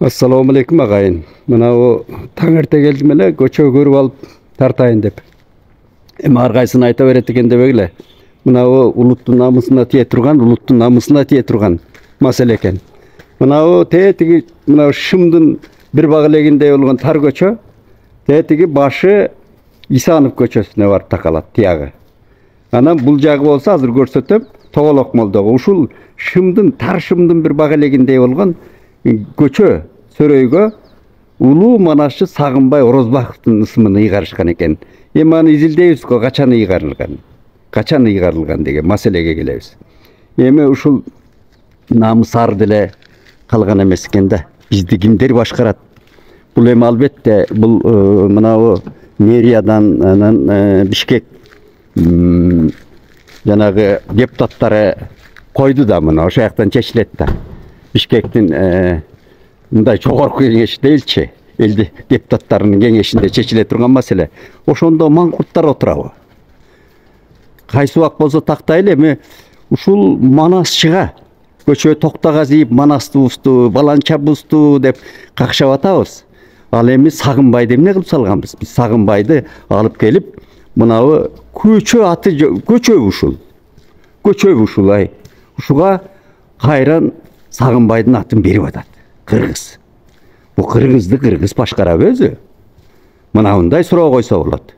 Assalamu alaikum agayın. Mına o tаңерте келдім эле көчө көрүп алып тартайын деп. Эми ар кайсын айта берет экен деп эле. Мына о улуттун намысына тие турган маселе экен. Мына о тетиги мына шымдын бир баг элегиндей болгон тар көчө тетиги башы Исанов көчөсүнө барып такалат тиягы. Анан бул жагы болсо азыр көрсөтөм Тоголок молдого. Ушул шымдын тар шымдын бир баг элегиндей болгон көчө сөрөйгө улуу манасчы Сагынбай Орозбаковдун ысымын ыйгарышкан экен. Эми аны изилдейбиз го качан ыйгарылган деген маселеге келебиз. Эми ушул намыс ар деле калган эмес экен да. Бизди кимдер башкарат? Бул эми албетте бул мынау мэриядан анан Бишкек жанагы депутаттары койду да мына ошол жактан чечилет да. Бишкектин мындай жогорку кеңеши делчи, элди депутаттарынын кеңешинде чечиле турган маселе. Ошондо маңкурттар отурабы? Кайсы убак болсо тактайлы, эми ушул манасчыга көчө Токтогазиев манастыбызды, баланчабызды деп какшап атабыз. Ал эми Сагынбайды эмне кылып салганбыз? Биз Сагынбайды алып келип, мынабы көчө аты көчөбү ушул ай. Ушуга кайран Сагынбайдын атын берип атат. Кыргыз. Бу кыргызды кыргыз башкарабы өзү? Мынандай суроо койсо болот.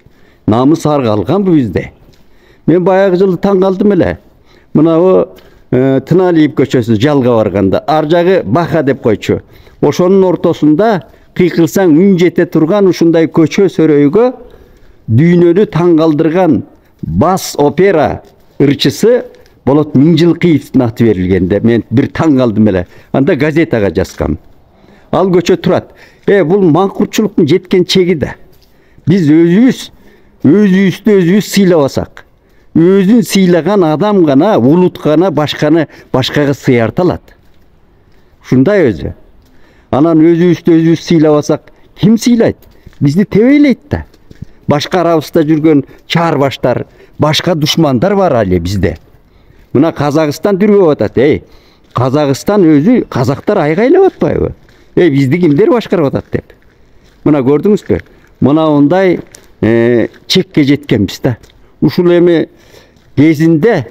Намыс ар калганбы бизде? Мен баягы жылы таң калдым эле. Мынабы Тыналиев көчөсү жалга барганда ар жагы Баха деп койчу. Ошонун ортосунда кыйкылсаң үн жете турган ушундай көчө сөрөйгө дүйнөнү таң калтырган бас опера ырчысы Болот Миңжилкиевдин аты берилгенде мен бир таң калдым эле. Анда газетага жазгам. Ал көчө турат. Бул маңкуртчулуктун жеткен чеги да. Биз өзүбүздү сыйлабасак, өзүн сыйлаган адам гана, улут гана башкага сыярта алат. Ушундай өзү. Анан өзүбүздү сыйлабасак, ким сыйлайт? Бизди тебейлейт да. Башка арабызда жүргөн чаарбаштар, башка душмандар бар эле бизде. Мына Казакстан дүрбөп атат. Казакстан өзү казактар айгайлап атпайбы? Бизди кимдер башкарып атат деп. Мына көрдүңүзбү? Мына ондай чекке жеткенбиз да. Ушул эми кезинде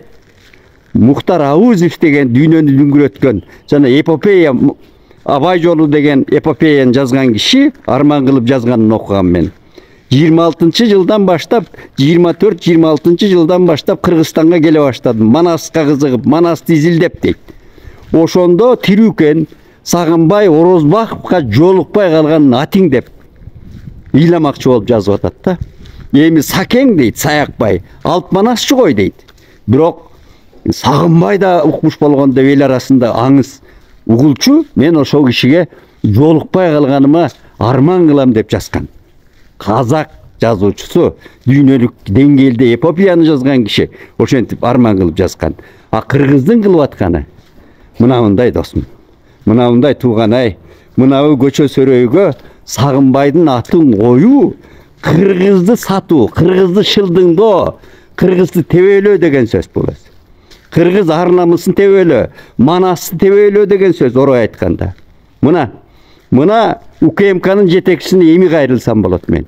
Мухтар Ауызов деген дүйнөнү дүңгүрөткөн жана эпопея Абай жолу деген эпопеяны жазган киши арман кылып жазганын окугам мен. 26 жылдан баштап, 24-26 жылдан баштап Кыргызстанга келе баштадым. Манаска кызыгып, Манасты изилдеп дейт. Ошондо тирүүкен Сагынбай Орозбаковго жолукпай калганын атиң деп ыйламакчы болуп жазып атат да. Эми Сакең дейт, Саякбай, алып манасчы кой дейт. Бирок Сагынбай да укмуш болгон деп эл арасында аңыз угулчу. Мен ошол кишиге жолукпай калганыма арман кылам деп жазган. Казак жазуучусу, дүйнөлүк деңгээлде эпопеяны жазган киши ошентип арман кылып жазган. А кыргыздын кылып атканы мынандай досум. Мынандай тууган-ай, мынабы көчө сөрөйгө Сагынбайдын атын коюу, кыргызды сатуу, кыргызды шылдыңдоо, кыргызды тебелөө деген сөз бул. Кыргыз ар намысын тебелөө, манасты тебелөө деген сөз орой айтканда. Мына УКМКнын жетекчисине эми кайрылсам болот мен.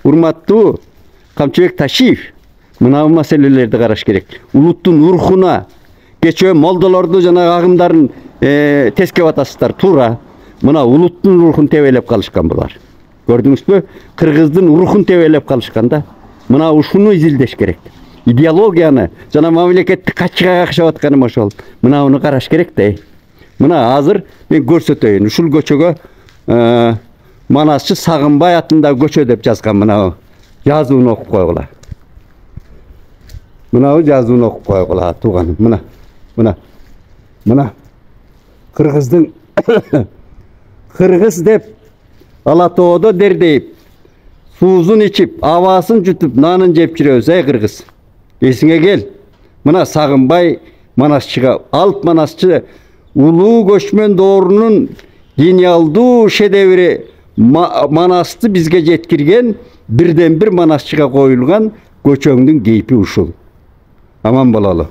Урматтуу Камчыбек Ташиев, мына маселелерди караш керек. Улуттун рухуна кечөө молдолорду жана агымдарын тескеп атасыздар, туура. Мына улуттун рухун тебелеп калышкан булар. Көрдүңүзбү? Кыргыздын рухун тебелеп калышкан да. Мына ушуну изилдеш керек. Идеологияны жана мамлекетти качкага какшап атканым ошол. Мына уну караш керек да. Мына азыр мен көрсөтөйүн. Ушул көчөгө манасчы Сагынбай атындагы көчө деп жазган мына жазууну окуп койгула. Мына жазууну окуп койгула тууганым. Мына кыргыздын кыргыз деп Ала тоодо дердейип, суузун ичип, абасын жутуп, нанын жеп жүрөбүз, кыргыз. Эсиңе кел. Мына Сагынбай манасчыга, алып манасчы улуу көчмөн доорунун гениалдуу шедеври Манасты бизге жеткирген бирден бир манасчыга коюлган көчөңдүн кейпи ушул. Аман бололу.